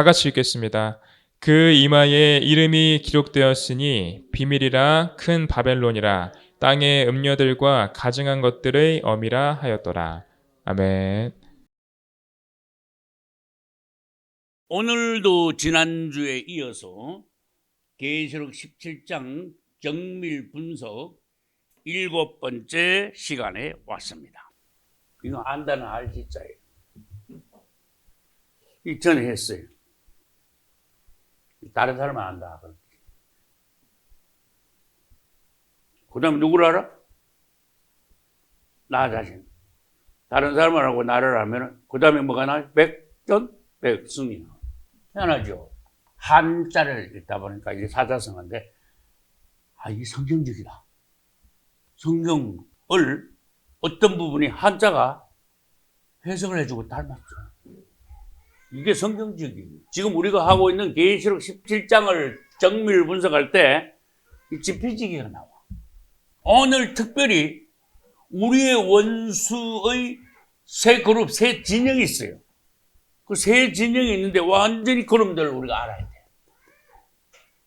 다 같이 읽겠습니다. 그 이마에 이름이 기록되었으니 비밀이라 큰 바벨론이라 땅의 음녀들과 가증한 것들의 어미라 하였더라. 아멘. 오늘도 지난주에 이어서 계시록 17장 정밀 분석 7번째 시간에 왔습니다. 이거 안다는 알지자예요. 전에 했어요. 다른 사람은 안다. 그 다음에 누구를 알아? 나 자신. 다른 사람을 하고 나를 알면 그 다음에 뭐가 나와요? 백승이 나와요. 희한하죠. 한자를 읽다 보니까 이게 사자성어인데, 이게 성경적이다. 성경을 어떤 부분이 한자가 해석을 해주고 닮았죠. 이게 성경적이에요. 지금 우리가 하고 있는 계시록 17장을 정밀 분석할 때 이 지피지기가 나와. 오늘 특별히 우리의 원수의 세 그룹, 세 진영이 있어요. 그 세 진영이 있는데 완전히 그놈들을 우리가 알아야 돼요.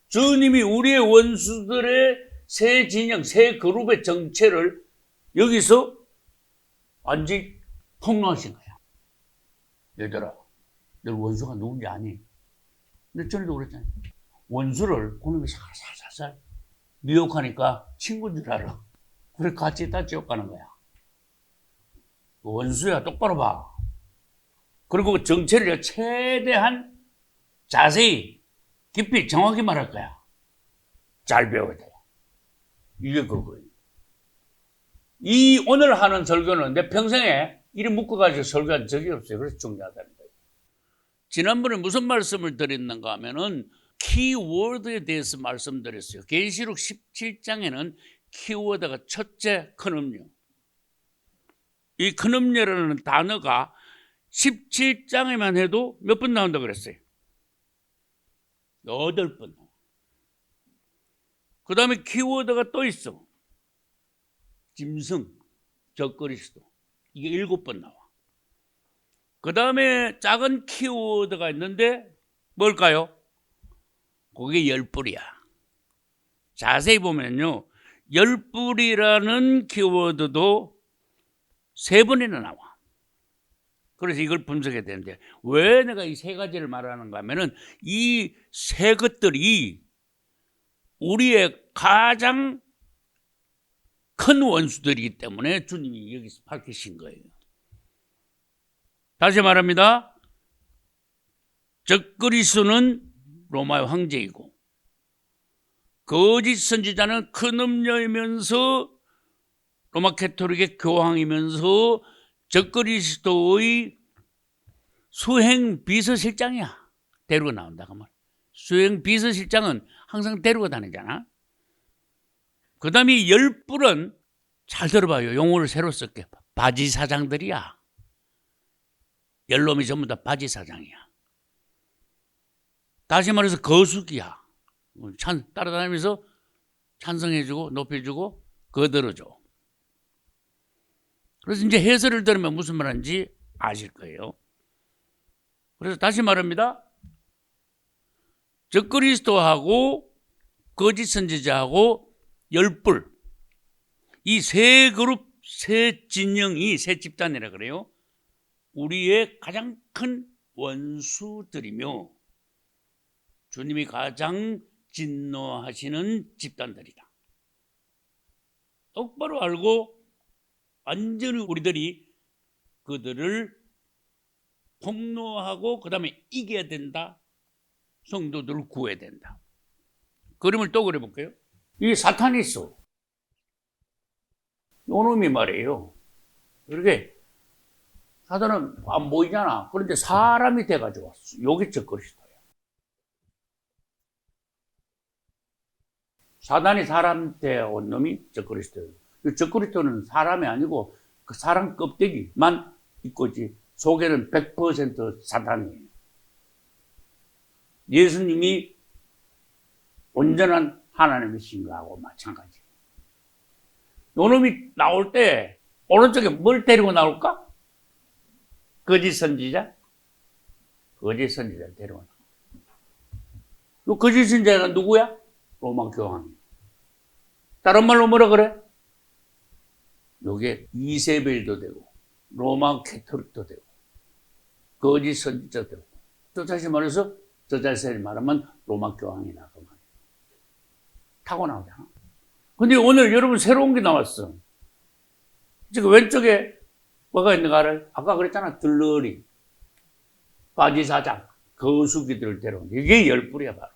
주님이 우리의 원수들의 세 진영, 세 그룹의 정체를 여기서 완전히 폭로하신 거야. 얘들아, 너 원수가 누군지 아니? 근데 전에도 그랬잖아요. 원수를 그놈이 살살살살 미혹하니까 친구인 줄 알아. 그래 같이 다 지옥 가는 거야. 원수야, 똑바로 봐. 그리고 정체를 최대한 자세히, 깊이, 정확히 말할 거야. 잘 배워야 돼. 이게 그거예요. 이 오늘 하는 설교는 내 평생에 이리 묶어가지고 설교한 적이 없어요. 그래서 중요하다는 거예요. 지난번에 무슨 말씀을 드렸는가 하면은 키워드에 대해서 말씀드렸어요. 계시록 17장에는 키워드가 첫째, 큰음료. 이 큰음료라는 단어가 17장에만 해도 몇 번 나온다고 그랬어요? 8번. 그 다음에 키워드가 또 있어. 짐승, 적그리스도. 이게 7번 나와. 그 다음에 작은 키워드가 있는데 뭘까요? 그게 10뿔이야. 자세히 보면요. 10뿔이라는 키워드도 3번이나 나와. 그래서 이걸 분석해야 되는데 왜 내가 이 세 가지를 말하는가 하면은 이 세 것들이 우리의 가장 큰 원수들이기 때문에 주님이 여기서 밝히신 거예요. 다시 말합니다. 적그리스도는 로마의 황제이고 거짓 선지자는 큰 음녀이면서 로마 캐토릭의 교황이면서 적그리스도의 수행 비서실장이야. 데리고 나온다 그 말. 수행 비서실장은 항상 데리고 다니잖아. 그 다음에 10뿔은 잘 들어봐요. 용어를 새로 쓸게. 바지 사장들이야. 10놈이 전부 다 바지 사장이야. 다시 말해서 거수기야. 따라다니면서 찬성해주고 높여주고 거들어줘. 그래서 이제 해설을 들으면 무슨 말인지 아실 거예요. 그래서 다시 말합니다. 적그리스도하고 거짓 선지자하고 10뿔 이 세 그룹, 세 진영이 세 집단이라 그래요. 우리의 가장 큰 원수들이며 주님이 가장 진노하시는 집단들이다. 똑바로 알고 완전히 우리들이 그들을 폭로하고 그 다음에 이겨야 된다. 성도들을 구해야 된다. 그림을 또 그려볼게요. 이 사탄이 있어. 요놈이 말이에요. 이렇게 사탄은 안 보이잖아. 그런데 사람이 돼가지고 왔어. 요게 적그리스도야. 사단이 사람 돼온 놈이 적그리스도예요. 적그리스도는 사람이 아니고 그 사람 껍데기만 있고지 속에는 100% 사탄이에요. 예수님이 온전한 하나님이신 거하고 마찬가지. 요놈이 나올 때 오른쪽에 뭘 데리고 나올까? 거짓 선지자? 거짓 선지자를 데리고 나와. 요 거짓 선지자가 누구야? 로마 교황. 다른 말로 뭐라 그래? 요게 이세벨도 되고 로마 캐토릭도 되고 거짓 선지자도 되고 또 다시 말해서 저 자세히 말하면 로마 교황이나 그 말이야. 타고 나오잖아. 근데 오늘 여러분 새로운 게 나왔어. 지금 왼쪽에 뭐가 있는가 알아요? 아까 그랬잖아. 들러리, 바지사장, 거수기들을 데려온 이게 열불이야 바로.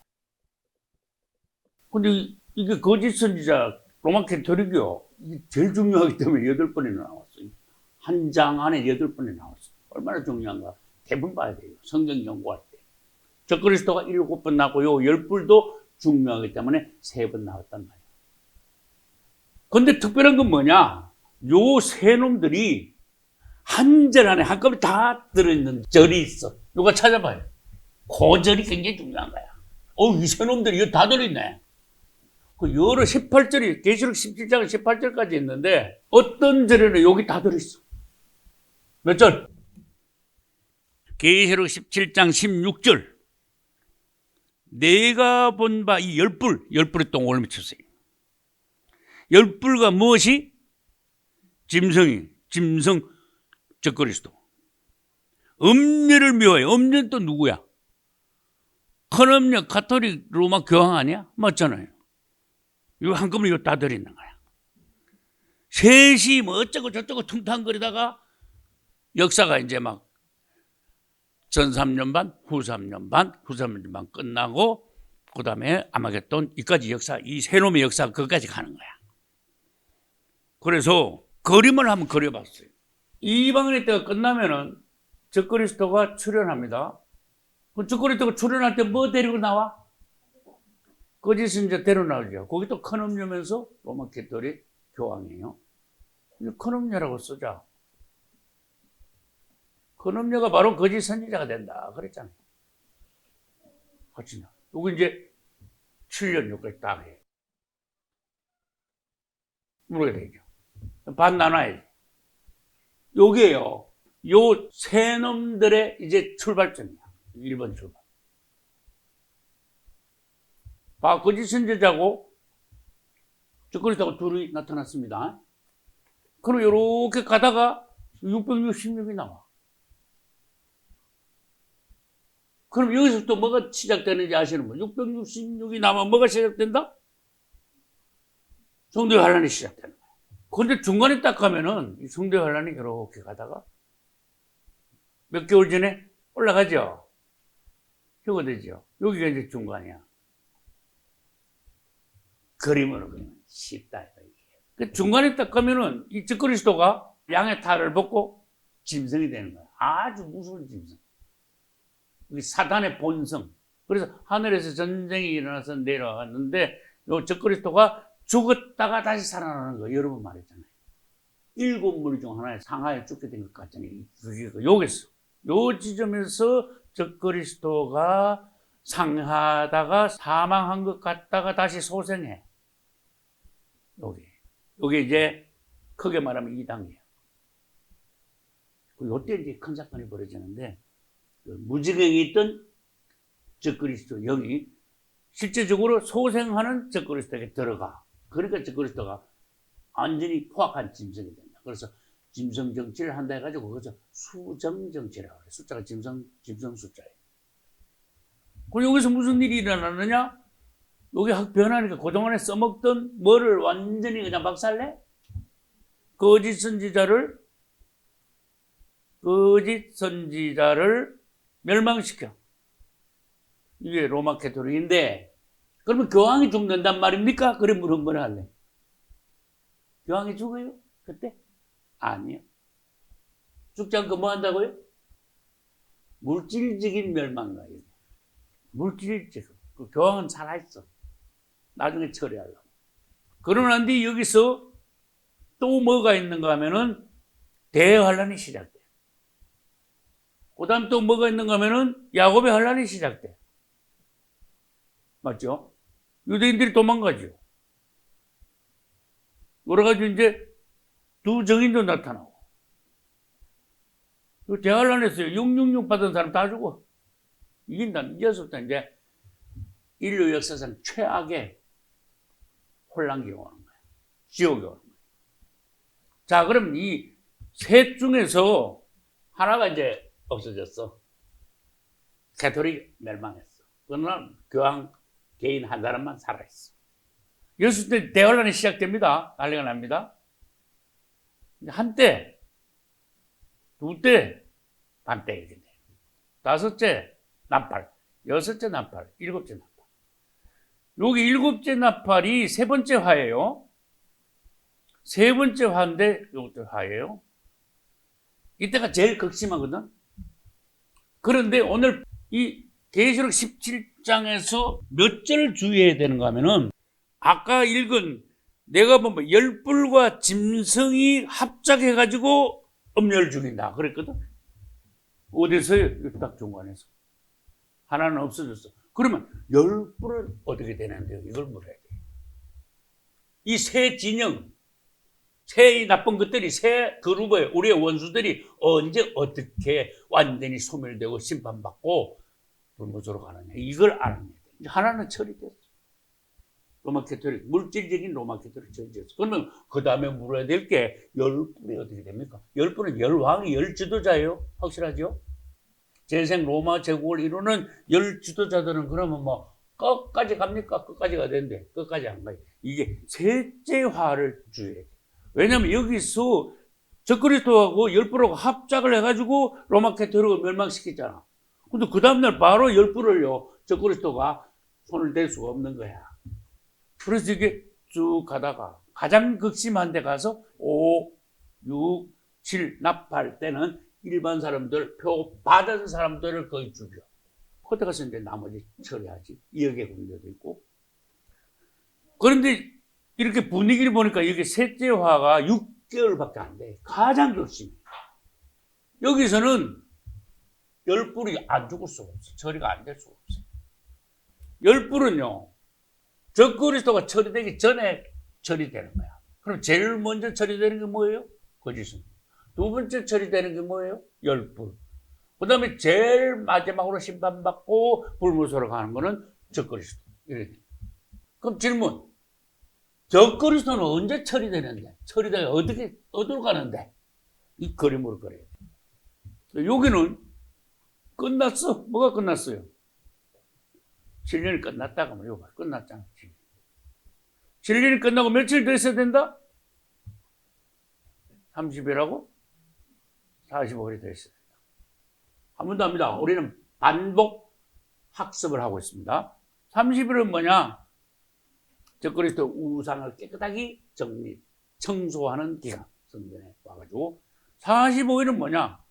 근데 이게 거짓 선지자 로마 캐토릭이요. 이게 제일 중요하기 때문에 8번이나 나왔어요. 한 장 안에 8번이 나왔어요. 얼마나 중요한가. 대부분 봐야 돼요. 성경 연구할 때. 저 그리스도가 7번 나고 요 10불도 중요하기 때문에 3번 나왔단 말이에요. 근데 특별한 건 뭐냐? 요 세 놈들이 한 절 안에 한꺼번에 다 들어있는 절이 있어. 누가 찾아봐요. 그 절이 굉장히 중요한 거야. 이 세 놈들이 이거 다 들어있네. 그 여러 18절이, 계시록 17장 18절까지 있는데, 어떤 절에는 여기 다 들어있어. 몇 절? 계시록 17장 16절. 내가 본 바 이 10불의 똥 올미쳤어요. 10불과 무엇이? 짐승, 적그리스도. 음녀를 미워해. 음녀는 또 누구야? 큰 음녀, 가톨릭 로마 교황 아니야? 맞잖아요. 이거 한꺼번에 이거 다 들어있는 거야. 셋이 뭐 어쩌고 저쩌고 퉁탕거리다가 역사가 이제 막 전 3년 반, 후 3년 반, 후 3년 반 끝나고 그 다음에 아마겟돈 이까지 역사, 이 세 놈의 역사가 거기까지 가는 거야. 그래서 그림을 한번 그려봤어요. 이방인의 때가 끝나면은 적그리스도가 출현합니다. 그 적그리스도가 출현할 때 뭐 데리고 나와? 거짓 선지자 데리고 나오죠. 거기 또 큰 음료면서 로마 캐토릭 교황이에요. 큰 음료라고 쓰자. 큰 음료가 바로 거짓 선지자가 된다. 그랬잖아요. 그렇지. 여기 이제 7년 여기까지 딱 해. 모르게 되죠. 반 나눠야지. 요게요. 요 세 놈들의 이제 출발점이야. 1번 출발. 거짓 선지자고 적그리스도하고 둘이 나타났습니다. 그럼 이렇게 가다가 666이 나와. 그럼 여기서부터 뭐가 시작되는지 아시는 분? 666이 나면 뭐가 시작된다? 성도의 환란이 시작되는 거야. 그런데 중간에 딱 가면은 이 성도의 환란이 이렇게 가다가 몇 개월 전에 올라가죠. 휴거되죠. 여기가 이제 중간이야. 그림으로 그리면 쉽다. 그 중간에 딱 가면은 이 적그리스도가 양의 탈을 벗고 짐승이 되는 거야. 아주 무서운 짐승. 이 사단의 본성. 그래서 하늘에서 전쟁이 일어나서 내려왔는데 요 적그리스도가 죽었다가 다시 살아나는 거 여러 번 말했잖아요. 7무리 중 하나에 상하에 죽게 된 것 같잖아요. 여기서 요 지점에서 적그리스도가 상하다가 사망한 것 같다가 다시 소생해. 요게 이제 크게 말하면 2단계야. 요때 이제 큰 사건이 벌어지는데 무지경에 있던 적그리스도 영이 실제적으로 소생하는 적그리스도에게 들어가. 그러니까 적그리스도가 완전히 포악한 짐승이 된다. 그래서 짐승 정치를 한다 해가지고 그것을 수정 정치라고 그래. 숫자가 짐승 숫자예요. 그럼 여기서 무슨 일이 일어나느냐? 여기 확 변하니까 그동안에 써먹던 뭐를 완전히 그냥 박살내? 거짓 선지자를 멸망시켜. 이게 로마 캐토릭인데, 그러면 교황이 죽는단 말입니까? 그래 물은 걸 할래. 교황이 죽어요? 그때? 아니요. 죽지 않고 뭐 한다고요? 물질적인 멸망가요. 물질적. 그 교황은 살아있어. 나중에 처리하려고. 그러고 뒤 여기서 또 뭐가 있는가 하면은 대환란이 시작돼. 그 다음 또 뭐가 있는가 하면은 야곱의 환란이 시작돼. 맞죠? 유대인들이 도망가죠. 그래가지고 이제 두 정인도 나타나고. 대환란했어요. 666 받은 사람 다 죽어. 이긴다. 이제부터 이제 인류 역사상 최악의 혼란기가 오는 거예요. 지옥이 오는 거예요. 자, 그럼 이 셋 중에서 하나가 이제 없어졌어. 가톨릭 멸망했어. 그러나 교황 개인 한 사람만 살아있어. 여섯 때 대환란이 시작됩니다. 난리가 납니다. 한때, 두때, 반때 이렇게 돼. 다섯째 나팔, 여섯째 나팔, 일곱째 나팔. 여기 일곱째 나팔이 세 번째 화예요. 세 번째 화인데 이것도 화예요. 이때가 제일 극심하거든. 그런데 오늘 이 계시록 17장에서 몇 절을 주의해야 되는가 하면은 아까 읽은 내가 보면 열불과 짐승이 합작해가지고 음료를 죽인다 그랬거든. 어디서요? 딱 중간에서. 하나는 없어졌어. 그러면 열불은 어떻게 되는데요? 이걸 물어야 돼. 이 세 진영, 세 나쁜 것들이 세 그룹의 우리의 원수들이 언제 어떻게 완전히 소멸되고 심판받고 불못으로 가느냐. 이걸 알아야 돼. 하나는 처리됐어. 로마 캐토릭, 물질적인 로마 캐토릭 처리됐어. 그러면 그 다음에 물어야 될 게 열불이 어떻게 됩니까? 열불은 열왕이 열지도자예요. 확실하죠? 재생 로마 제국을 이루는 열지도자들은 그러면 뭐 끝까지 갑니까? 끝까지 가야 되는데 끝까지 안 가요. 이게 셋째화를 주의해야 돼. 왜냐하면 여기서 적그리스도하고 열불하고 합작을 해가지고 로마 캐토릭을 멸망시켰잖아. 근데 그 다음날 바로 열불을요, 적그리스도가 손을 댈 수가 없는 거야. 그래서 이게 쭉 가다가 가장 극심한 데 가서 5, 6, 7 납할 때는 일반 사람들, 표 받은 사람들을 거의 죽여. 그때 가서 이제 나머지 처리하지. 이역의 군대도 있고. 그런데 이렇게 분위기를 보니까 이게 셋째 화가 6개월밖에 안 돼. 가장 극심해. 여기서는 열불이 안 죽을 수가 없어. 처리가 안 될 수가 없어. 열불은요, 적그리스도가 처리되기 전에 처리되는 거야. 그럼 제일 먼저 처리되는 게 뭐예요? 거짓은. 두 번째 처리되는 게 뭐예요? 열불. 그 다음에 제일 마지막으로 심판받고 불무소로 가는 거는 적그리스도. 이렇게. 그럼 질문. 적그리스도는 언제 처리되는데? 처리되가 어디로 가는데? 이 그림으로 그려야 돼. 여기는 끝났어. 뭐가 끝났어요? 7년이 끝났다고 하면 이거 끝났잖아. 7년이 끝나고 며칠 더 있어야 된다? 30일하고 45일이 더 있어야 된다. 한 번 더 합니다. 우리는 반복 학습을 하고 있습니다. 30일은 뭐냐? 적그리스도 우상을 깨끗하게 청소하는 기간. 성전에 와가지고. 45일은 뭐냐?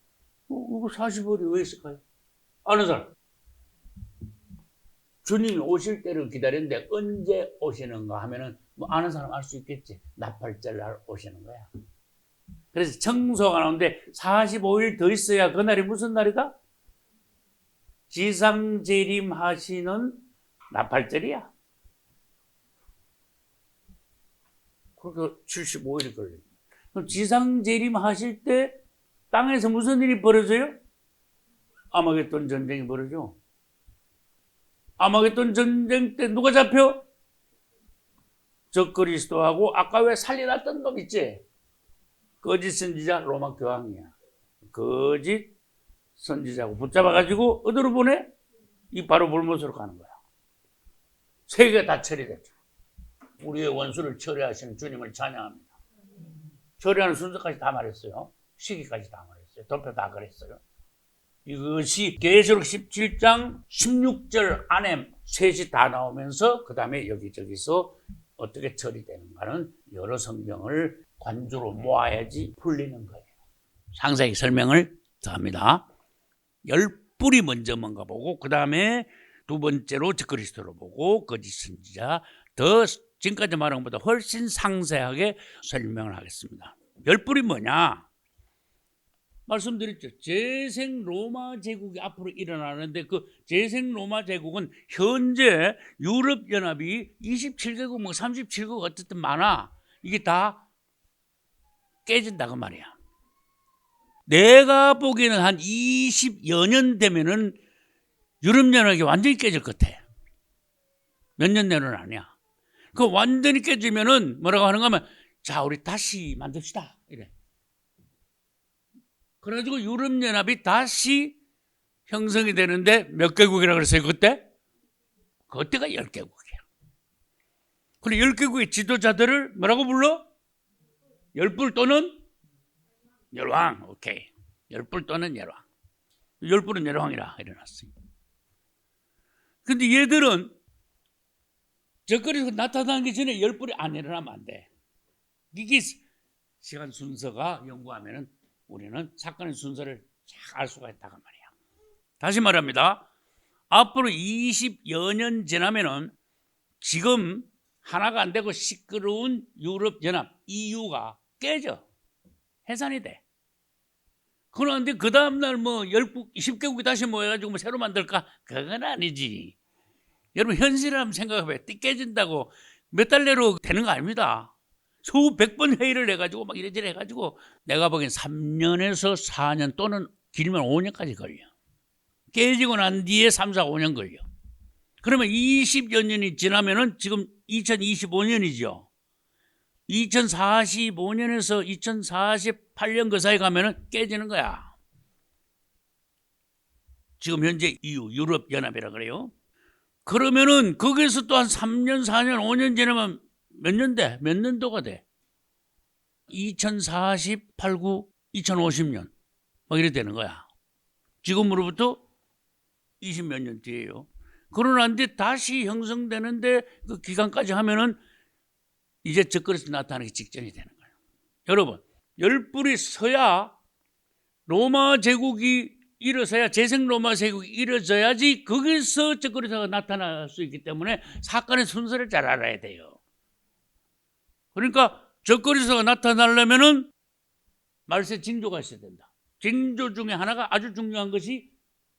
이거 45일이 왜 있을까요? 아는 사람? 주님이 오실 때를 기다렸는데 언제 오시는가 하면은 뭐 아는 사람 알 수 있겠지. 나팔절 날 오시는 거야. 그래서 청소가 나오는데 45일 더 있어야 그날이 무슨 날이다? 지상재림 하시는 나팔절이야. 그러니까 75일이 걸려요. 그럼 지상재림 하실 때 땅에서 무슨 일이 벌어져요? 아마겟돈 전쟁이 벌어져. 아마겟돈 전쟁 때 누가 잡혀? 적그리스도하고 아까 왜 살려놨던 놈 있지? 거짓 선지자 로마 교황이야. 거짓 선지자하고 붙잡아가지고 어디로 보내? 이 바로 불못으로 가는 거야. 세 개가 다 처리됐죠. 우리의 원수를 처리하시는 주님을 찬양합니다. 처리하는 순서까지 다 말했어요. 시기까지 다 말했어요. 도표 다 그랬어요. 이것이 계시록 17장 16절 안에 셋이 다 나오면서 그 다음에 여기저기서 어떻게 처리되는가는 여러 성경을 관주로 모아야지 풀리는 거예요. 상세히 설명을 더 합니다. 열불이 먼저 뭔가 보고 그 다음에 두 번째로 적그리스도로 보고 거짓 선지자 더 지금까지 말한 것보다 훨씬 상세하게 설명을 하겠습니다. 열불이 뭐냐? 말씀드렸죠. 재생 로마 제국이 앞으로 일어나는데 그 재생 로마 제국은 현재 유럽 연합이 27개국 뭐 37개국 어쨌든 많아. 이게 다 깨진다고 말이야. 내가 보기에는 한 20여 년 되면은 유럽 연합이 완전히 깨질 것 같아. 몇 년 내로는 아니야. 그 완전히 깨지면은 뭐라고 하는가 하면 자, 우리 다시 만듭시다. 이래. 그래가지고 유럽연합이 다시 형성이 되는데 몇 개국이라 그랬어요, 그때? 그때가 10개국이야. 그리고 10개국의 지도자들을 뭐라고 불러? 열불 또는 열왕. 오케이. 열불 또는 열왕. 열불은 열왕이라 일어났어요. 근데 얘들은 적거리에서 나타나기 전에 열불이 안 일어나면 안 돼. 이게 시간 순서가 연구하면은 우리는 사건의 순서를 잘 알 수가 있다고 말이야. 다시 말합니다. 앞으로 20여 년 지나면은 지금 하나가 안 되고 시끄러운 유럽연합 EU가 깨져. 해산이 돼. 그런데 그 다음날 뭐 10개국이 다시 모여가지고 뭐 새로 만들까? 그건 아니지. 여러분 현실을 한번 생각해봐요. 깨진다고 몇 달 내로 되는 거 아닙니다. 수백 번 회의를 해가지고 막 이래저래 해가지고 내가 보기엔 3년에서 4년 또는 길면 5년까지 걸려. 깨지고 난 뒤에 3, 4, 5년 걸려. 그러면 20여 년이 지나면은 지금 2025년이죠. 2045년에서 2048년 그 사이 가면은 깨지는 거야. 지금 현재 EU, 유럽연합이라 그래요. 그러면은 거기서 또 한 3년, 4년, 5년 지나면 몇 년 돼? 몇 년도가 돼? 2048, 9, 2050년. 막 이래 되는 거야. 지금으로부터 20몇 년 뒤에요. 그러는데 다시 형성되는데 그 기간까지 하면은 이제 적그리스도 나타나기 직전이 되는 거예요. 여러분, 열불이 서야 로마 제국이 일어서야 재생 로마 제국이 이루어져야지 거기서 적그리스도가 나타날 수 있기 때문에 사건의 순서를 잘 알아야 돼요. 그러니까 적그리스도가 나타나려면은 말세 징조가 있어야 된다. 징조 중에 하나가 아주 중요한 것이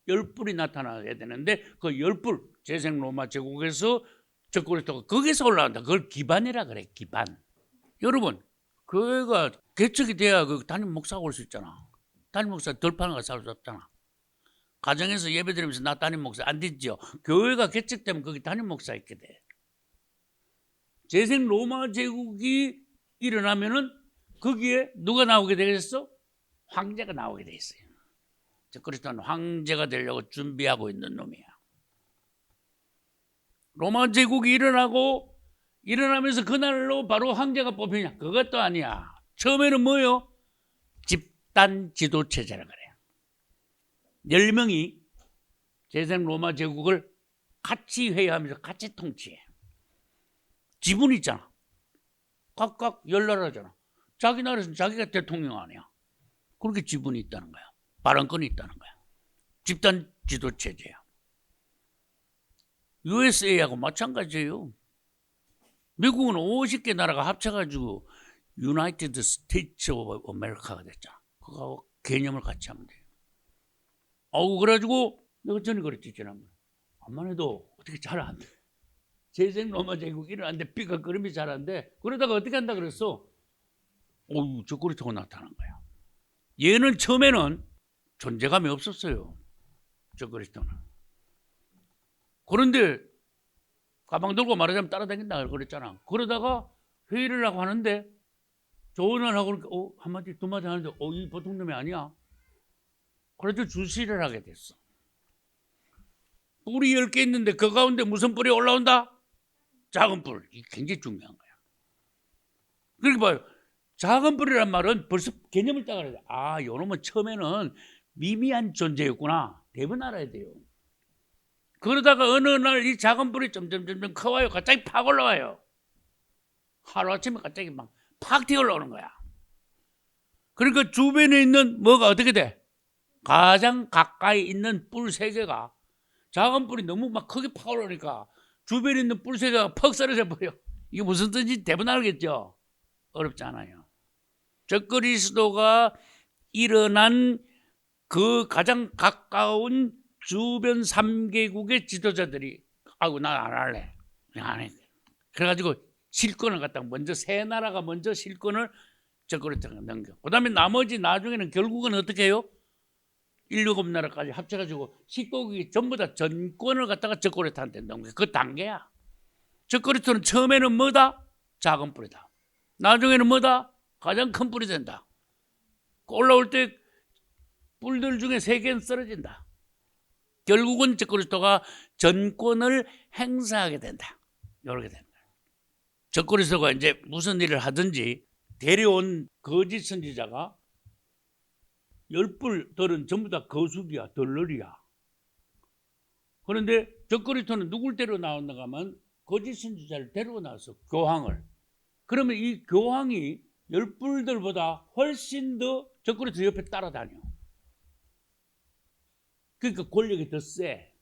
열불이 나타나야 되는데 그 열불 재생 로마 제국에서 적그리스도가 거기서 올라간다. 그걸 기반이라 그래. 기반. 여러분 교회가 개척이 돼야 그 담임 목사가 올 수 있잖아. 담임 목사 덜파는 거 살 수 없잖아. 가정에서 예배드리면서 나 담임 목사 안 되죠. 교회가 개척되면 거기 담임 목사 있게 돼. 재생 로마 제국이 일어나면은 거기에 누가 나오게 되겠어? 황제가 나오게 돼 있어요. 적그리스도는 황제가 되려고 준비하고 있는 놈이야. 로마 제국이 일어나면서 그날로 바로 황제가 뽑히냐? 그것도 아니야. 처음에는 뭐요? 집단 지도체제라 그래요. 10명이 재생 로마 제국을 같이 회의하면서 같이 통치해. 지분이 있잖아. 각각 열나라잖아. 자기 나라에서는 자기가 대통령 아니야. 그렇게 지분이 있다는 거야. 발언권이 있다는 거야. 집단 지도체제야. USA하고 마찬가지예요. 미국은 50개 나라가 합쳐가지고 United States of America가 됐잖아. 그거 개념을 같이 하면 돼요. 그래가지고 내가 전에 그랬지 지난번에. 암만 해도 어떻게 잘 안 돼. 재생 로마 제국이 일어났는데 비가 그림이 잘 안 돼. 그러다가 어떻게 한다 그랬어? 적그리스도가 나타난 거야. 얘는 처음에는 존재감이 없었어요. 적그리스도는. 그런데 가방 들고 말하자면 따라다닌다 그랬잖아. 그러다가 회의를 하고 하는데 조언을 하고 그러니까 한마디 두 마디 하는데 이 보통 놈이 아니야. 그래서 주시를 하게 됐어. 뿔이 10개 있는데 그 가운데 무슨 뿔이 올라온다? 작은 뿔. 이게 굉장히 중요한 거야. 그러니까 봐요. 작은 뿔이란 말은 벌써 개념을 따가야 돼. 요놈은 처음에는 미미한 존재였구나. 대부분 알아야 돼요. 그러다가 어느 날 이 작은 뿔이 점점 커와요. 갑자기 팍 올라와요. 하루아침에 갑자기 막 팍 튀어 올라오는 거야. 그러니까 주변에 있는 뭐가 어떻게 돼? 가장 가까이 있는 뿔 3개가 작은 뿔이 너무 막 크게 팍 올라오니까 주변에 있는 뿔 3개가 퍽 사라져 버려. 이게 무슨 뜻인지 대부분 알겠죠? 어렵지 않아요. 적그리스도가 일어난 그 가장 가까운 주변 3개국의 지도자들이 난 안 할래. 안 해. 그래가지고 실권을 갖다가 먼저 세 나라가 먼저 실권을 적그리스도가 넘겨. 그다음에 나머지 나중에는 결국은 어떻게 해요? 7나라까지 합쳐가지고 10개국이 전부 다 전권을 갖다가 적그리스도한테 넘겨. 그 단계야. 적그리스도는 처음에는 뭐다? 작은 뿌리다. 나중에는 뭐다? 가장 큰 뿌리 된다. 올라올 때 뿔들 중에 3개는 쓰러진다. 결국은 적그리스도가 전권을 행사하게 된다. 이렇게 된다. 적그리스도가 이제 무슨 일을 하든지 데려온 거짓 선지자가 10뿔들은 전부 다 거수기야, 덜러리야. 그런데 적그리스도는 누굴 데려 나왔는가 하면 거짓 선지자를 데리고 나왔어, 교황을. 그러면 이 교황이 10뿔들보다 훨씬 더 적그리스도 옆에 따라다녀. 그러니까 권력이 더 세.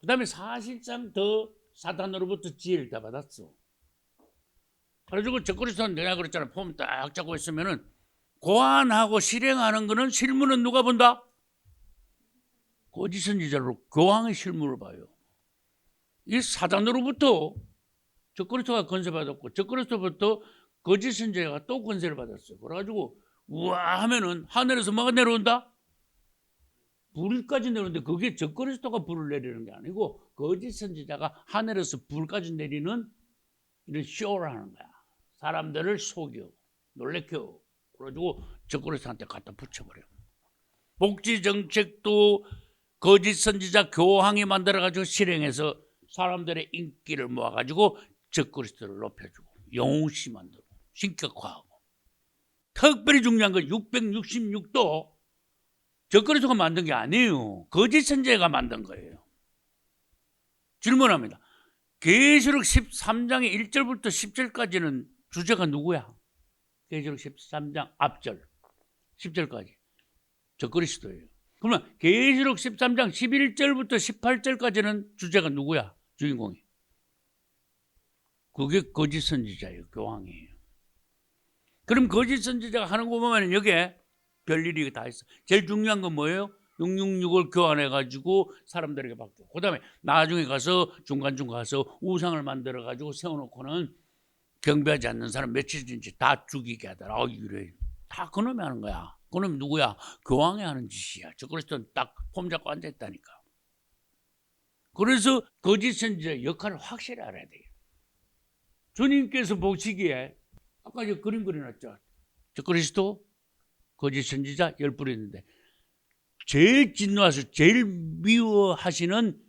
그 다음에 사실상 더 사단으로부터 지혜를 다 받았어. 그래가지고 적그리스도는 내가 그랬잖아. 폼 딱 잡고 있으면은 고안하고 실행하는 거는 실무는 누가 본다? 거짓 선지자로 교황의 실무를 봐요. 이 사단으로부터 적그리스도가 건세받았고 적그리스도부터 거짓 선지자가 또 건세를 받았어요. 그래가지고 우와 하면은 하늘에서 뭐가 내려온다? 불까지 내려오는데 그게 적그리스도가 불을 내리는 게 아니고 거짓 선지자가 하늘에서 불까지 내리는 이런 쇼를 하는 거야. 사람들을 속여, 놀래켜. 그래가지고 적그리스도한테 갖다 붙여버려. 복지 정책도 거짓 선지자 교황이 만들어가지고 실행해서 사람들의 인기를 모아가지고 적그리스도를 높여주고 영웅시 만들고 신격화하고. 특별히 중요한 건 666도 적그리스도가 만든 게 아니에요. 거짓 선지자가 만든 거예요. 질문합니다. 계시록 13장의 1절부터 10절까지는 주제가 누구야? 계시록 13장 앞절 10절까지 적그리스도예요. 그러면 계시록 13장 11절부터 18절까지는 주제가 누구야? 주인공이. 그게 거짓 선지자예요. 교황이에요. 그럼 거짓 선지자가 하는 거 보면 여기에 별일이 다 있어. 제일 중요한 건 뭐예요? 666을 교환해가지고 사람들에게 받고, 그 다음에 나중에 가서 중간중간 가서 우상을 만들어가지고 세워놓고는 경배하지 않는 사람 며칠인지 다 죽이게 하더라. 이래. 다 그놈이 하는 거야. 그놈이 누구야? 교황이 하는 짓이야. 적그리스도는 딱 폼 잡고 앉아있다니까. 그래서 거짓 선지자의 역할을 확실히 알아야 돼요. 주님께서 보시기에 아까 저 그림 그려놨죠. 적그리스도 거짓 선지자 10뿔이 있는데 제일 진노하셔, 제일 미워하시는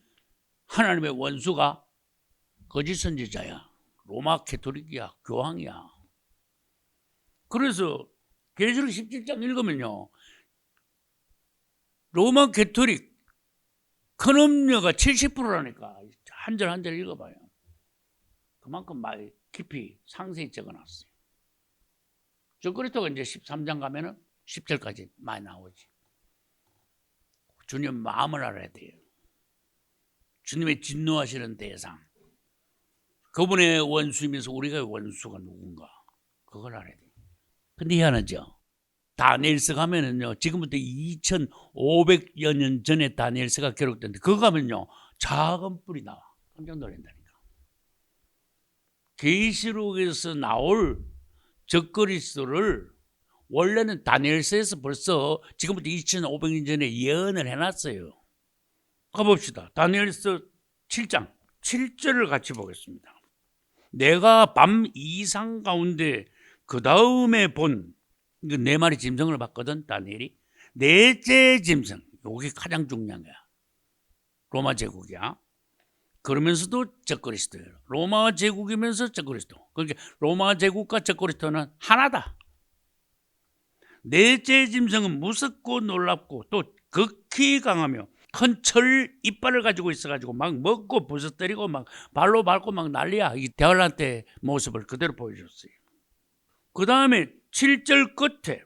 하나님의 원수가 거짓 선지자야. 로마 캐토릭이야. 교황이야. 그래서 계시록 17장 읽으면요. 로마 캐토릭 큰 음료가 70%라니까. 한 절 한 절 읽어봐요. 그만큼 많이 깊이 상세히 적어놨어요. 적그리스도가 이제 13장 가면은 10절까지 많이 나오지. 주님 마음을 알아야 돼요. 주님의 진노하시는 대상. 그분의 원수이면서 우리가 원수가 누군가. 그걸 알아야 돼요. 근데 희한하죠. 다니엘서 가면은요, 지금부터 2500여 년 전에 다니엘서가 기록됐는데, 그거 가면요, 작은 뿔이 나와. 깜짝 놀란다니까. 계시록에서 나올 적그리스도를 원래는 다니엘서에서 벌써 지금부터 2500년 전에 예언을 해놨어요. 가봅시다. 다니엘서 7장 7절을 같이 보겠습니다. 내가 밤 이상 가운데 그 다음에 본 네 마리 짐승을 봤거든. 다니엘이 넷째 짐승, 이게 가장 중요한 거야. 로마 제국이야. 그러면서도 적그리스도예요. 로마 제국이면서 적그리스도. 그러니까 로마 제국과 적그리스도는 하나다. 넷째 짐승은 무섭고 놀랍고 또 극히 강하며 큰 철 이빨을 가지고 있어가지고 막 먹고 부서뜨리고 막 발로 밟고 막 난리야. 이 대환란 때 모습을 그대로 보여줬어요. 그 다음에 7절 끝에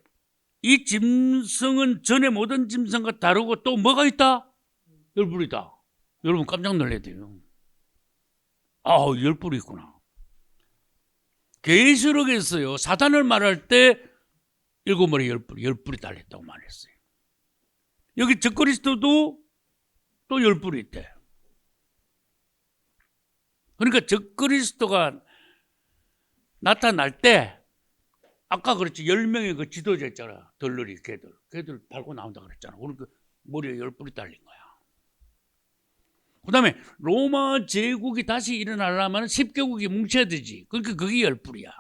이 짐승은 전에 모든 짐승과 다르고 또 뭐가 있다? 열불이다. 여러분 깜짝 놀라야 돼요. 열불이 있구나. 계시록에서요, 사단을 말할 때 7머리 열불이 달렸다고 말했어요. 여기 적그리스도도 또 열불이 있대. 그러니까 적그리스도가 나타날 때 아까 그랬지, 10명의 그 지도자 있잖아. 덜러리 걔들 밟고 나온다 그랬잖아. 그러니까 머리에 열불이 달린 거야. 그 다음에 로마 제국이 다시 일어나려면 10개국이 뭉쳐야 되지. 그러니까 그게 열불이야.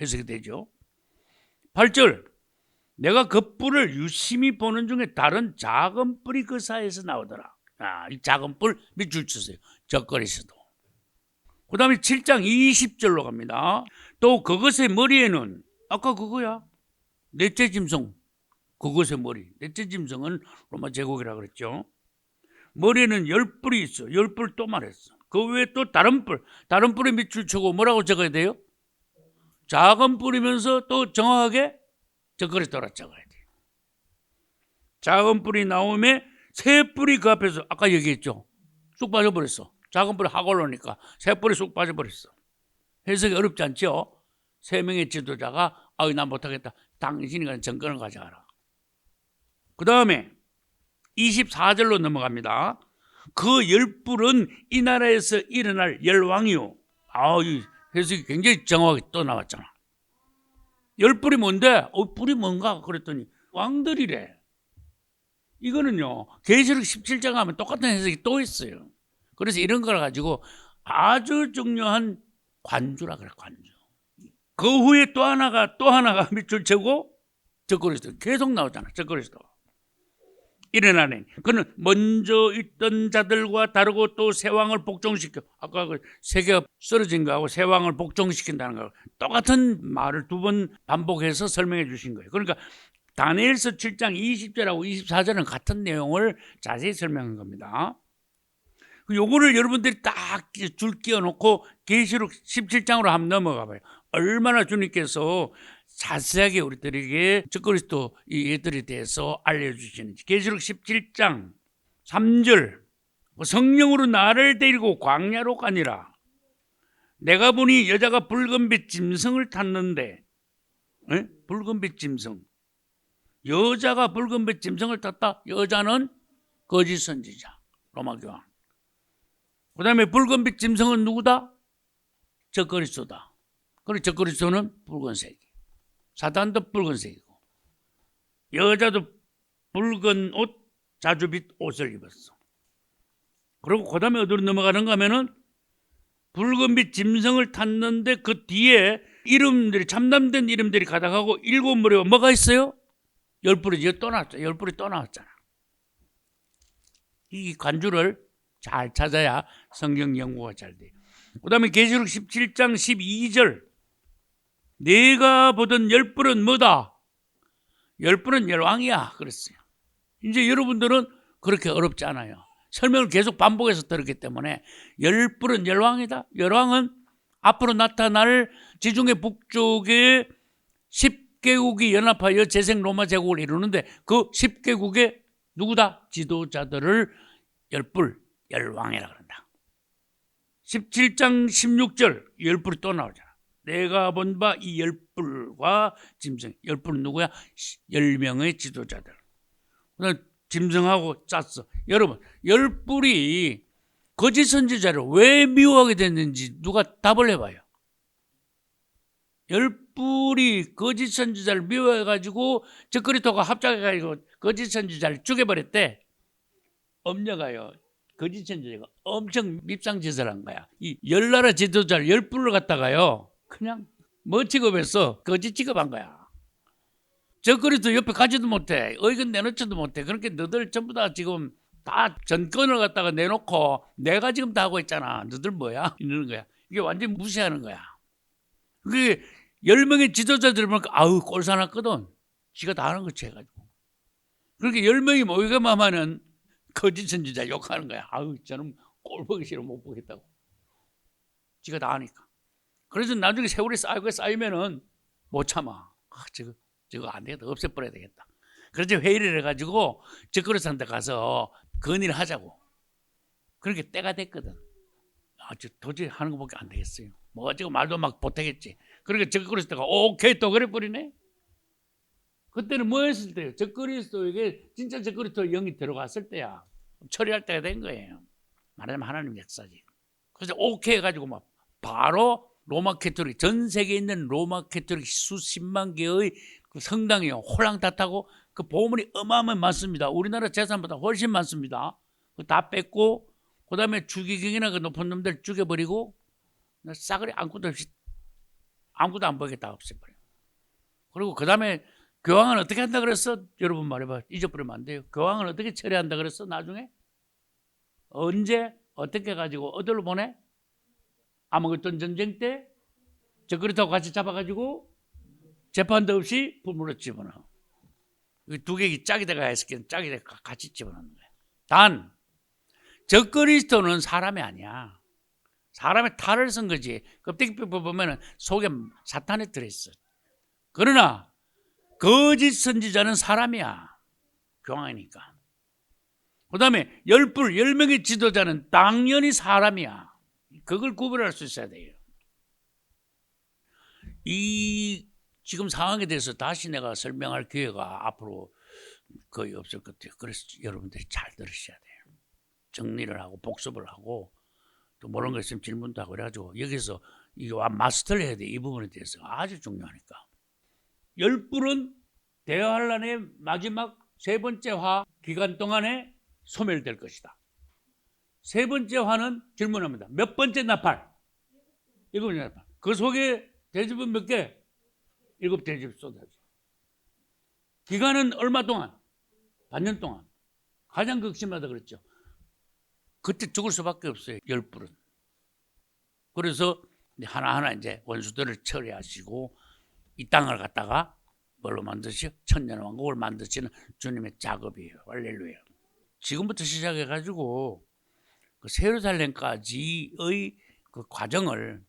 해석이 되죠. 8절, 내가 그 뿔을 유심히 보는 중에 다른 작은 뿔이 그 사이에서 나오더라. 이 작은 뿔 밑줄 치세요. 적거리서도. 그 다음에 7장 20절로 갑니다. 또 그것의 머리에는 아까 그거야. 넷째 짐승. 그것의 머리. 넷째 짐승은 로마 제국이라고 그랬죠. 머리에는 10뿔이 있어. 10뿔 또 말했어. 그 외에 또 다른 뿔. 다른 뿔에 밑줄 치고 뭐라고 적어야 돼요? 작은 뿔이면서 또 정확하게 적거리 돌아 적어야 돼. 작은 뿔이 나오면 새 뿔이 그 앞에서 아까 얘기했죠. 쑥 빠져버렸어. 작은 뿔이 확 올라오니까 새 뿔이 쑥 빠져버렸어. 해석이 어렵지 않죠? 세 명의 지도자가 난 못하겠다. 당신이 그냥 정권을 가져가라. 그 다음에 24절로 넘어갑니다. 그 10뿔은 이 나라에서 일어날 열왕이요. 이 해석이 굉장히 정확하게 또 나왔잖아. 10뿔이 뭔데? 뿔이 뭔가? 그랬더니 왕들이래. 이거는요, 계시록 17장 하면 똑같은 해석이 또 있어요. 그래서 이런 걸 가지고 아주 중요한 관주라 그래, 관주. 그 후에 또 하나가 밑줄 치고 적그리스도 계속 나오잖아, 적그리스도. 일어나네. 그는 먼저 있던 자들과 다르고 또 새 왕을 복종시켜. 아까 그 세계가 쓰러진 거하고 새 왕을 복종시킨다는 거 똑같은 말을 두 번 반복해서 설명해 주신 거예요. 그러니까 다니엘서 7장 20절하고 24절은 같은 내용을 자세히 설명한 겁니다. 요거를 여러분들이 딱 줄 끼워놓고 계시록 17장으로 한번 넘어가 봐요. 얼마나 주님께서 자세하게 우리들에게 적그리스도 이 얘들에 대해서 알려주시는지. 계시록 17장 3절, 성령으로 나를 데리고 광야로 가니라. 내가 보니 여자가 붉은빛 짐승을 탔는데, 붉은빛 짐승. 여자가 붉은빛 짐승을 탔다. 여자는 거짓 선지자, 로마 교황. 그 다음에 붉은빛 짐승은 누구다? 적그리스도다. 그리고 적그리스도는 붉은색. 사탄도 붉은색이고, 여자도 붉은 옷, 자주빛 옷을 입었어. 그리고 그 다음에 어디로 넘어가는가 하면은 붉은빛 짐승을 탔는데 그 뒤에 이름들이, 참남된 이름들이 가득하고 7무리가 뭐가 있어요? 10뿔이 또 나왔죠. 10뿔이 또 나왔잖아. 이 관주를 잘 찾아야 성경 연구가 잘 돼요. 그 다음에 계시록 17장 12절, 내가 보던 10뿔은 뭐다? 10뿔은 열왕이야 그랬어요. 이제 여러분들은 그렇게 어렵지 않아요. 설명을 계속 반복해서 들었기 때문에 10뿔은 열왕이다. 열왕은 앞으로 나타날 지중해 북쪽의 10개국이 연합하여 재생 로마 제국을 이루는데 그 10개국의 누구다? 지도자들을 10뿔, 열왕이라 그런다. 17장 16절 10뿔이 또 나오잖아. 내가 본 바 이 10뿔과 짐승. 10뿔은 누구야? 10명의 지도자들. 짐승하고 짰어. 여러분, 10뿔이 거짓 선지자를 왜 미워하게 됐는지 누가 답을 해봐요. 10뿔이 거짓 선지자를 미워해가지고 적그리스도가 합작해가지고 거짓 선지자를 죽여버렸대. 엄녀가요, 거짓 선지자가 엄청 밉상짓을 한 거야. 이 10나라 지도자를 10뿔을 갖다가요 그냥 뭐 취급했어? 거짓 취급한 거야. 적그리스도 옆에 가지도 못해. 의견 내놓지도 못해. 그렇게 너들 전부 다 지금 다 전권을 갖다가 내놓고 내가 지금 다 하고 있잖아. 너들 뭐야? 이러는 거야. 이게 완전히 무시하는 거야. 그게 10명의 지도자들 보니까 꼴사 났거든. 지가 다 하는 거지 해가지고. 그렇게 10명이 모이기만 하면 거짓 선지자 욕하는 거야. 저는 꼴 보기 싫어 못 보겠다고. 지가 다 하니까. 그래서 나중에 세월이 쌓이면은 못 참아. 저거 안 되겠다. 없애버려야 되겠다. 그래서 회의를 해가지고 적그리스도한테 가서 건의를 하자고. 그렇게 때가 됐거든. 도저히 하는 것밖에 안 되겠어요. 뭐 지금 말도 막 못하겠지. 그러니까 적그리스도가 오케이 또 그래 버리네. 그때는 뭐 했을 때요? 적그리스도에게 진짜 적그리스도 영이 들어갔을 때야. 처리할 때가 된 거예요. 말하자면 하나님 역사지. 그래서 오케이 해가지고 막 바로 로마 캐톨릭, 전 세계에 있는 로마 캐톨릭 수십만 개의 그 성당이요 홀랑 다 타고 그 보물이 어마어마하게 많습니다. 우리나라 재산보다 훨씬 많습니다. 그거 다 뺏고 그다음에 주기경이나 그 높은 놈들 죽여버리고 싸그리 아무것도 없이 아무것도 안 보이겠다 없애버려. 그리고 그다음에 교황은 어떻게 한다 그랬어? 여러분 말해봐. 잊어버리면 안 돼요. 교황은 어떻게 처리한다 그랬어? 나중에 언제 어떻게 가지고 어디로 보내? 아무것도 전쟁 때 적그리스도하고 같이 잡아가지고 재판도 없이 불물로 집어넣어. 두 개기 짝이 돼가 했을 짝이 돼가 같이 집어넣는 거야. 단 적그리스도는 사람이 아니야. 사람의 탈을 쓴 거지. 껍데기 보면은 속에 사탄이 들어있어. 그러나 거짓 선지자는 사람이야. 교황이니까. 그 다음에 10명의 지도자는 당연히 사람이야. 그걸 구별할 수 있어야 돼요. 이 지금 상황에 대해서 다시 내가 설명할 기회가 앞으로 거의 없을 것 같아요. 그래서 여러분들이 잘 들으셔야 돼요. 정리를 하고 복습을 하고 또 모르는 거 있으면 질문도 하고 그래가지고 여기서 이거 마스터를 해야 돼. 이 부분에 대해서 아주 중요하니까. 10불은 대환란의 마지막 세 번째 화 기간 동안에 소멸될 것이다. 세 번째 화는 질문합니다. 몇 번째 나팔? 7번째 나팔. 그 속에 대접은 몇 개? 7 대접 쏟아져. 기간은 얼마 동안? 반년 동안. 가장 극심하다 그랬죠. 그때 죽을 수밖에 없어요. 10불은. 그래서 하나하나 이제 원수들을 처리하시고 이 땅을 갖다가 뭘로 만드시오? 천년왕국을 만드시는 주님의 작업이에요. 할렐루야. 지금부터 시작해가지고 그 예루살렘까지의 그 과정을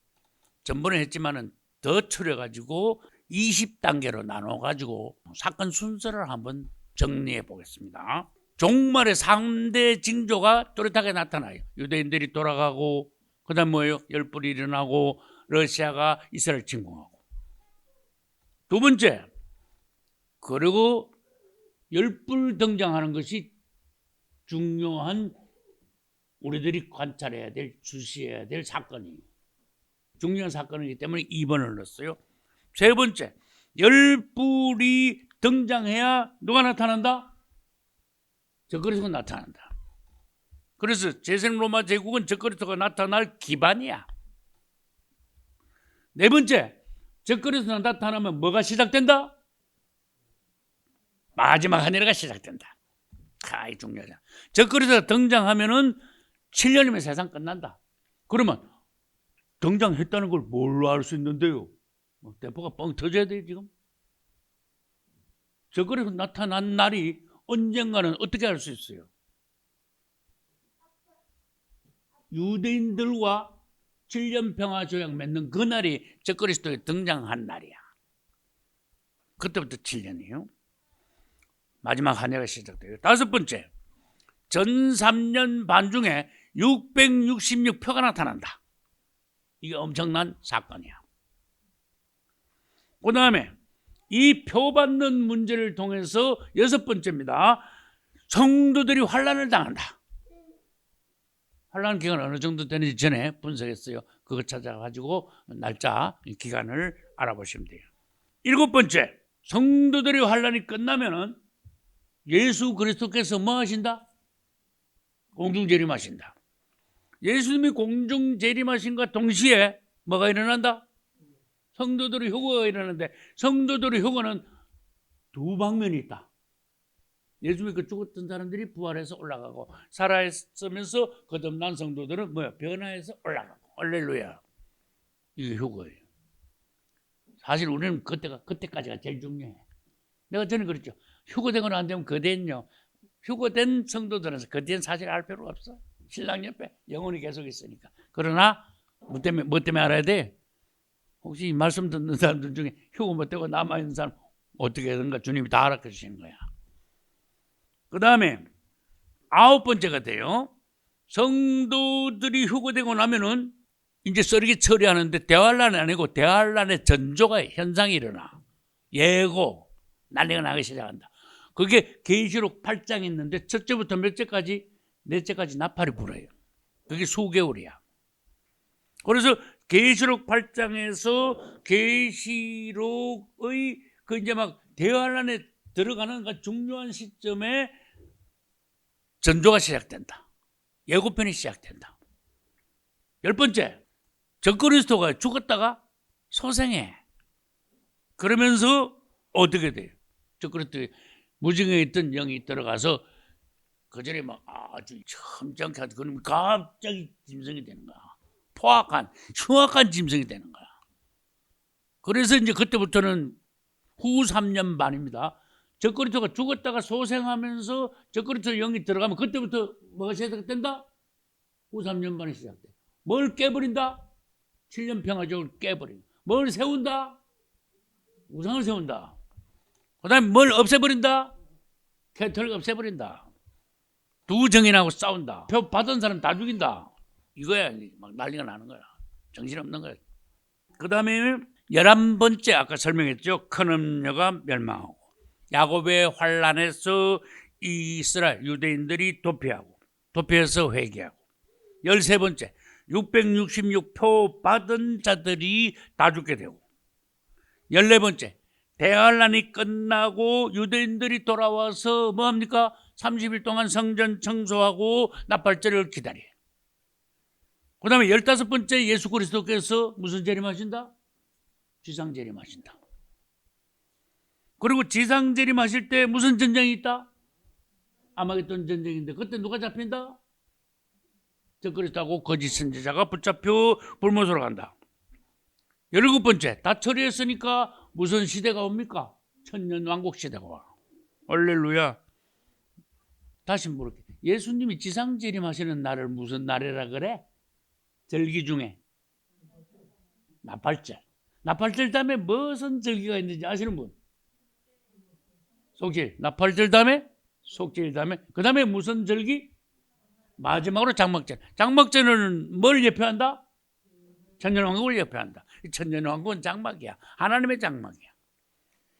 전번에 했지만은 더 추려가지고 20단계로 나눠가지고 사건 순서를 한번 정리해 보겠습니다. 종말의 3대 징조가 뚜렷하게 나타나요. 유대인들이 돌아가고 그 다음 뭐예요? 열불이 일어나고 러시아가 이스라엘 침공하고 두 번째 그리고 열불 등장하는 것이 중요한 우리들이 관찰해야 될 주시해야 될 사건이에요. 중요한 사건이기 때문에 2번을 넣었어요. 세 번째 열불이 등장해야 누가 나타난다? 적그리스도가 나타난다. 그래서 제생 로마 제국은 적그리스도가 나타날 기반이야. 네 번째 적그리스도가 나타나면 뭐가 시작된다? 마지막 하늘가 시작된다. 이 중요하다. 적그리스도가 등장하면은 7년이면 세상 끝난다. 그러면 등장했다는 걸 뭘로 알 수 있는데요? 대포가 뻥 터져야 돼요 지금. 적그리스도 나타난 날이 언젠가는 어떻게 알 수 있어요? 유대인들과 7년 평화 조약 맺는 그 날이 적그리스도에 등장한 날이야. 그때부터 7년이에요. 마지막 한 해가 시작돼요. 다섯 번째, 전 3년 반 중에 666표가 나타난다. 이게 엄청난 사건이야. 그 다음에 이 표 받는 문제를 통해서 여섯 번째입니다. 성도들이 환난을 당한다. 환난 기간 어느 정도 되는지 전에 분석했어요. 그거 찾아가지고 날짜, 기간을 알아보시면 돼요. 일곱 번째, 성도들의 환난이 끝나면은 예수 그리스도께서 뭐 하신다? 공중재림하신다. 예수님이 공중재림하신과 동시에 뭐가 일어난다? 성도들의 휴거가 일어나는데 성도들의 휴거는 두 방면이 있다. 예수님이 그 죽었던 사람들이 부활해서 올라가고 살아있으면서 거듭난 성도들은 뭐야? 변화해서 올라가고. 할렐루야. 이게 휴거예요. 사실 우리는 그때까지가 제일 중요해. 내가 전에 그랬죠. 휴거되거나 안 되면 그 뒤엔요. 휴거된 성도들은 그 뒤엔 사실 알 필요가 없어. 신랑 옆에 영혼이 계속 있으니까. 그러나 뭐 때문에 알아야 돼? 혹시 이 말씀 듣는 사람들 중에 휴거 못되고 남아있는 사람 어떻게 되는가 주님이 다 알아서 주시는 거야. 그 다음에 아홉 번째가 돼요. 성도들이 휴거되고 나면은 이제 썰기 처리하는데 대환란이 아니고 대환란의 전조가 현상이 일어나. 예고 난리가 나기 시작한다. 그게 계시록 8장에 있는데 첫째부터 몇째까지? 넷째까지 나팔이 불어요. 그게 수개월이야. 그래서 계시록 8장에서 계시록의 그 이제 막 대환란에 들어가는 중요한 시점에 전조가 시작된다. 예고편이 시작된다. 10번째, 적그리스도가 죽었다가 소생해. 그러면서 어떻게 돼요? 적그리스도 무증에 있던 영이 들어가서 그 전에 막 아주 점잖게 하고 그러면 갑자기 짐승이 되는 거야. 흉악한 짐승이 되는 거야. 그래서 이제 그때부터는 후 3년 반입니다. 적그리스도가 죽었다가 소생하면서 적그리스도 영이 들어가면 그때부터 뭐가 시작된다? 후 3년 반이 시작돼. 뭘 깨버린다? 7년 평화적을 깨버린다. 뭘 세운다? 우상을 세운다. 그 다음에 뭘 없애버린다? 캐톨릭 없애버린다. 두 정인하고 싸운다. 표 받은 사람 다 죽인다. 이거야. 막 난리가 나는 거야. 정신없는 거야. 그 다음에 11번째 아까 설명했죠. 큰 음녀가 멸망하고 야곱의 환란에서 이스라엘 유대인들이 도피해서 회개하고 13번째 666표 받은 자들이 다 죽게 되고 14번째 대환란이 끝나고 유대인들이 돌아와서 뭐합니까? 30일 동안 성전 청소하고 나팔절을 기다려. 그 다음에 15번째 예수 그리스도께서 무슨 재림하신다? 지상재림하신다. 그리고 지상재림하실 때 무슨 전쟁이 있다? 아마겟돈 전쟁인데 그때 누가 잡힌다? 적그리스도하고 거짓 선지자가 붙잡혀 불못으로 간다. 17번째 다 처리했으니까 무슨 시대가 옵니까? 천년왕국 시대가 와. 할렐루야. 다시 물을게. 예수님이 지상재림하시는 날을 무슨 날이라 그래? 절기 중에 나팔절. 나팔절 다음에 무슨 절기가 있는지 아시는 분? 속죄일. 나팔절 다음에 속죄일 다음에 그 다음에 무슨 절기? 마지막으로 장막절. 장막절은 뭘 예표한다? 천년왕국을 예표한다. 천년왕국은 장막이야. 하나님의 장막이야.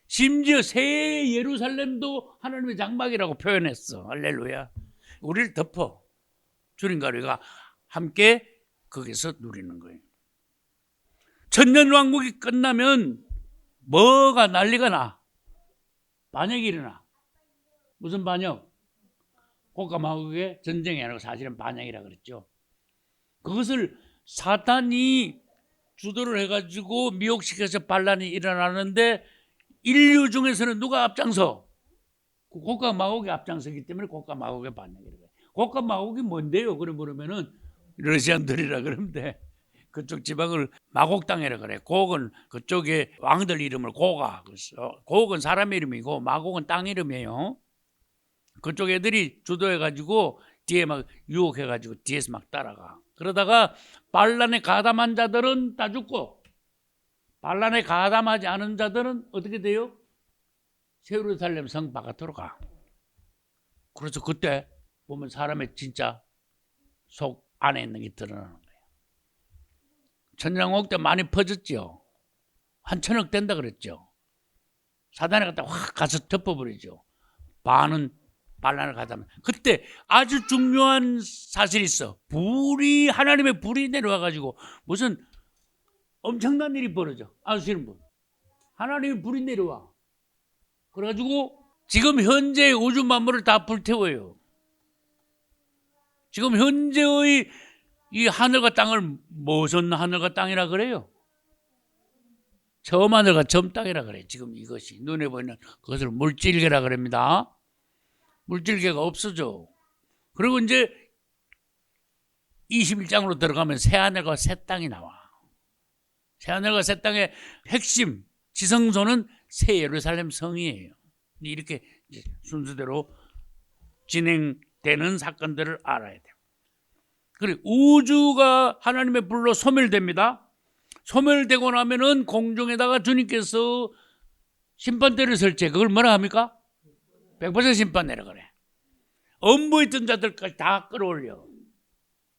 심지어 새 예루살렘도 하나님의 장막이라고 표현했어. 할렐루야. 우리를 덮어 주님과 우리가 함께 거기서 누리는 거예요. 천년왕국이 끝나면 뭐가 난리가 나? 반역이 일어나. 무슨 반역? 고가 마국의 전쟁이 아니고 사실은 반역이라 그랬죠. 그것을 사탄이 주도를 해가지고 미혹시켜서 반란이 일어나는데 인류 중에서는 누가 앞장서? 고가 마국이 앞장서기 때문에 고가 마국의 반역이라고 해요. 고가 마국이 뭔데요? 그러면은 러시안들이라 그러면 돼. 그쪽 지방을 마곡 땅이라 그래. 곡은 그쪽에 왕들 이름을 고가. 곡은 사람 이름이고 마곡은 땅 이름이에요. 그쪽 애들이 주도해가지고 뒤에 막 유혹해가지고 뒤에서 막 따라가. 그러다가 반란에 가담한 자들은 다 죽고 반란에 가담하지 않은 자들은 어떻게 돼요? 예루살렘 성 바깥으로 가. 그래서 그때 보면 사람의 진짜 속 안에 있는 게 드러나는 거예요. 천년왕국 때 많이 퍼졌죠. 한 1000억 된다 그랬죠. 사단에 갖다 확 가서 덮어버리죠. 반은 반란을 가담해. 그때 아주 중요한 사실이 있어. 하나님의 불이 내려와가지고 무슨 엄청난 일이 벌어져. 아시는 분? 하나님의 불이 내려와. 그래가지고 지금 현재의 우주 만물을 다 불태워요. 지금 현재의 이 하늘과 땅을 무슨 하늘과 땅이라 그래요? 처음 하늘과 처음 땅이라 그래. 지금 이것이 눈에 보이는 그것을 물질계라 그럽니다. 물질계가 없어져. 그리고 이제 21장으로 들어가면 새 하늘과 새 땅이 나와. 새 하늘과 새 땅의 핵심 지성소는 새 예루살렘 성이에요. 이렇게 순서대로 진행되는 사건들을 알아야 돼요. 그리고 우주가 하나님의 불로 소멸됩니다. 소멸되고 나면은 공중에다가 주님께서 심판대를 설치해. 그걸 뭐라 합니까? 100% 심판대라 그래. 엄부에 있던 자들까지 다 끌어올려.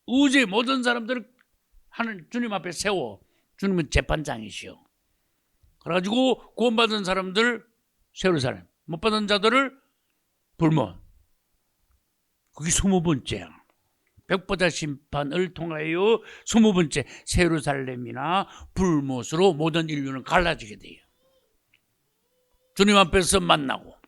우주의 모든 사람들을 주님 앞에 세워. 주님은 재판장이시오. 그래가지고 구원받은 사람들 예루살렘, 못 받은 자들을 불못. 그게 20번째야. 백보자 심판을 통하여 20번째 예루살렘이나 불못으로 모든 인류는 갈라지게 돼요. 주님 앞에서 만나고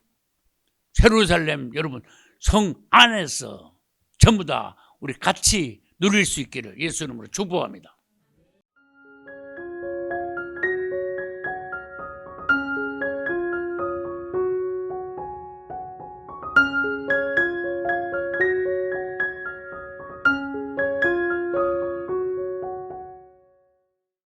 예루살렘 여러분 성 안에서 전부 다 우리 같이 누릴 수 있기를 예수 이름으로 축복합니다.